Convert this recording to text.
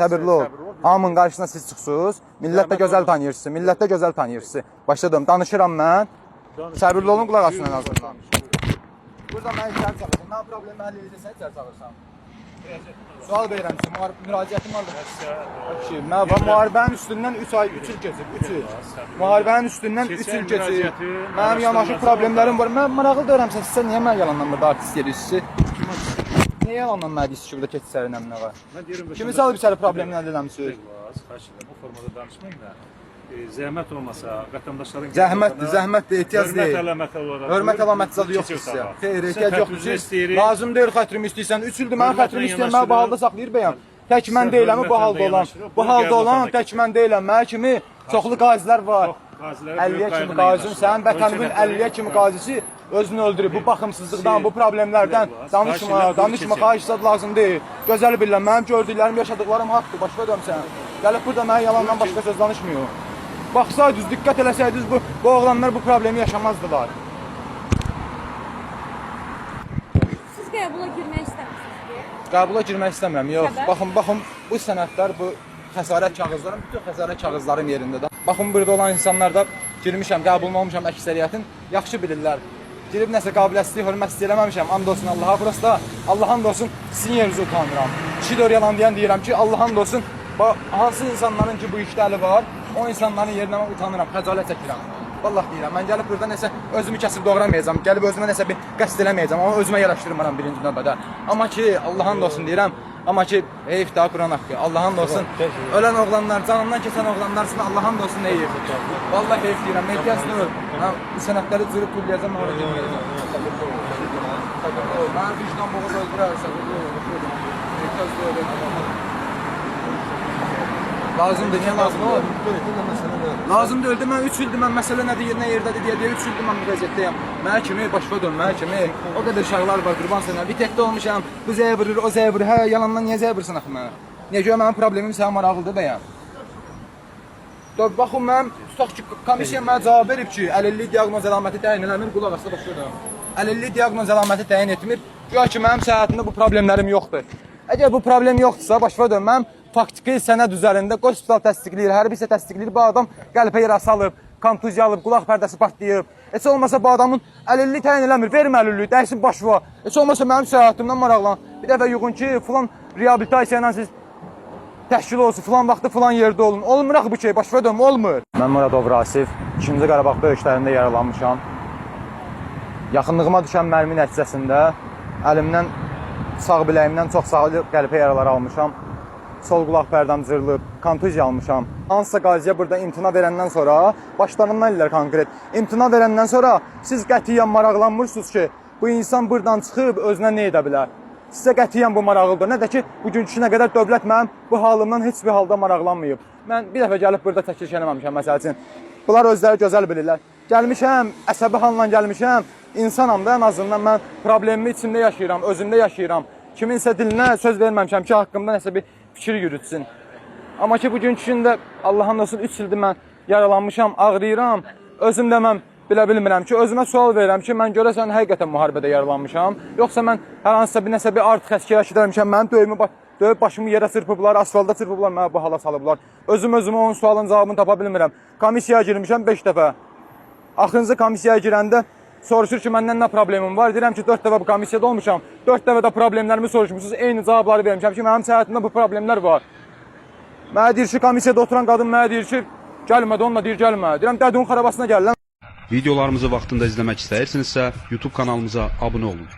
Səbirli ol. Hamının qarşısına siz çıxsınız. Millət də gözəl tanıyırsınız. Millət də gözəl tanıyırsınız. Başladım. Danışıram mən. Səbirli olun, qulaq asın ən azından. Burada mən içəri çağırsam. Mən problemi həll edəcəksən, içəri çağırsam. Sual verirəm ki, müraciətim vardır. Mən müharibənin üstündən 3 ay, 3 il keçib, 3 il. Müharibənin üstündən 3 il keçib. Mənim yanaşı problemlərim var. Mən maraqlı deyirəm, sizə niyə mən yalandan burada artist edirsiniz? Niyə yalandan mənə deyirsiz ki, burada keçsərin əminəyə? Kimi salıb içəri problemini həll edəmsiniz? Bu formada danışmayın da. Zəhmət olmasa, vətəndaşların... Zəhmətdir, ehtiyac deyil. Hörmət əlamət zadı yoxdur sizə. Xeyr, ehtiyac yoxdur. Lazım deyil xətrimi istəyirsən. 3 ildir mənim xətrimi istəyən, mənə bu halda saxlayır bəyəm. Tək mən deyiləm, bu halda olan. Bu halda olan tək mən deyiləm. Mənə kimi çoxlu qazilər var. 50-yə kimi qazim, sənin vətənimin 50-yə kimi qazisi özünü öldürüb. Bu baxımsızlıqdan, bu problemlərdən danışma, xahişzad lazım deyil. Gözəl bilirəm, mənim gördüklərim, yaşadıqlarım haqdır, başqa dömsən. Gəlib burada mənə yalandan başqa söz danışmıyor. Baxsaydınız, diqqət eləsəydiniz, bu oğlanlar bu problemi yaşamazdılar. Siz qəbula girmək istəmirsiniz? Qəbula girmək istəmirəm, yox. Baxın, bu sənədlər, bu xəsarət kağızlarım, bütün xəsarət kağızlarım yerindədir. Baxın, burada olan insanlar da girmişəm, qəbulun olmuşam əksəriyyətin, yaxşı bilirlər. Girib nəsə qabiliyyətsizlik, hörmət istəyirəməmişəm, and olsun Allaha. Burası da Allah and olsun, sizin yerinizi utanıram. Kişi dör yalan deyən deyirəm ki, Allah and olsun, hansı insanların ki bu işdə əli var, o insanların yerinə mən utanıram, xəcalət çəkirəm. Vallahi deyirəm, mən gəlib burada nəsə özümü kəsib doğramayacam, gəlib özümə nəsə bir qəsd eləməyəcəm, amma özümə yaraşdırmaram birinci növbədə. Amma ki, Allah and olsun deyirəm, amma ki, heyf daha Quran haqqı, Allah and olsun, ölən oğlanlar, canından keçən oğlanlarsın, Allah and olsun nə heyf. Vallahi heyf deyirəm, ehtiyac deyil. Bu sənətləri cırıb tulləyəcəm, oraya girməyəcəm. Mən vicdan boğaz öldürərsə, ehtiyac deyil. Lazımdır, niyə lazım olur? Lazımdır, öldü, mən 3 ildir, mən məsələ nədir, nə yerdədir deyə 3 ildir mən müraciətdəyəm. Mənə kimi, başqa dön, mənə kimi. O qədər uşaqlar var, qurban sənə. Bir təkdə olmuşam, bu zəyə vurur, o zəyə vurur. Hə, yalandan niyə zəyə vurursan axı mənə? Niyə görə mənim problemim sənə maraqlıdır bəyəm? Baxın, mən tutaq ki, komissiya mənə cavab verib ki, əlillik diaqnoz əlaməti təyin eləmir, qulaq asda başqa dön. Əlillik diaqnoz əlaməti təyin etmir, güya ki, mənim səhhətimdə bu problemlərim yoxdur. Əgər bu problem yoxdursa, başqa dön, mənim faktiki sənəd üzərində hospital təsdiqləyir, hərbi isə təsdiqləyir, bu adam qəlbə yarası alıb, kontuziya alıb, qulaq pərdəsi partlayıb. Heç olmasa bu adamın əlilliyi təyin eləmir, vermə əlilliyi, dəysin başva. Heç olmasa mənim səhhətimdən maraqlan. Bir dəfə yığın ki, filan reabilitasiya ilə siz təşkil olsun, filan vaxtda filan yerdə olun. Olmur axı bu şey, başva dönmə, olmur. Mən Muradov Rasif, 2-ci Qarabağ döyüşlərində yaralanmışam. Yaxınlığıma düşən mərmi nəticəsində əlimdən, sağ biləyimdən çox sağlı qəlbə yaraları almışam. Sol qulaq pərdəm cırılıb, kontuziya almışam. Hansısa qaziyə burada imtina verəndən sonra, başlarından illər konkret, imtina verəndən sonra siz qətiyyən maraqlanmırsınız ki, bu insan buradan çıxıb özünə nə edə bilər? Sizə qətiyyən bu maraqlıdır. Nə də ki, bugünkü nə qədər dövlət mənim bu halımdan heç bir halda maraqlanmayıb. Mən bir dəfə gəlib burada çəkiliş eləməmişəm, məsəl üçün. Bunlar özləri gözəl bilirlər. Gəlmişəm, əsəbi halla gəlmişəm, insanam da ən azından mən problemimi içimdə yaşayıram, özümdə yaşayıram. Kiminsə dilinə söz verməmişəm ki, haqqımda nəsə bir fikir yürütsün. Amma ki, bugünkü gün də Allah'ın olsun 3 ildir mən yaralanmışam, ağrıyıram. Özüm də mən bilə bilmirəm ki, özümə sual verirəm ki, mən görəsən həqiqətən müharibədə yaralanmışam. Yoxsa mən hər hansısa bir nəsə bir artıq əskər eşidərmişəm, mənim döyüb başımı yerə çırpıblar, asfalda çırpıblar, mənə bu hala salıblar. Özümə onun sualın cavabını tapa bilmirəm. Komissiyaya girmişəm 5 dəfə. Axırıncı komissiyaya girəndə soruşur ki, məndən nə problemim var? Deyirəm ki, 4 dəfə bu komissiyada olmuşam. 4 dəfə də problemlərimi soruşmuşsunuz. Eyni cavabları vermişəm ki, mənim səhhətimdə bu problemlər var. Mənə deyir ki, komissiyada oturan qadın mənə deyir ki, gəlmədi, onunla deyir, gəlmə. Deyirəm, dədinin xarabasına gəl. Videolarımızı vaxtında izləmək istəyirsinizsə, YouTube kanalımıza abunə olun.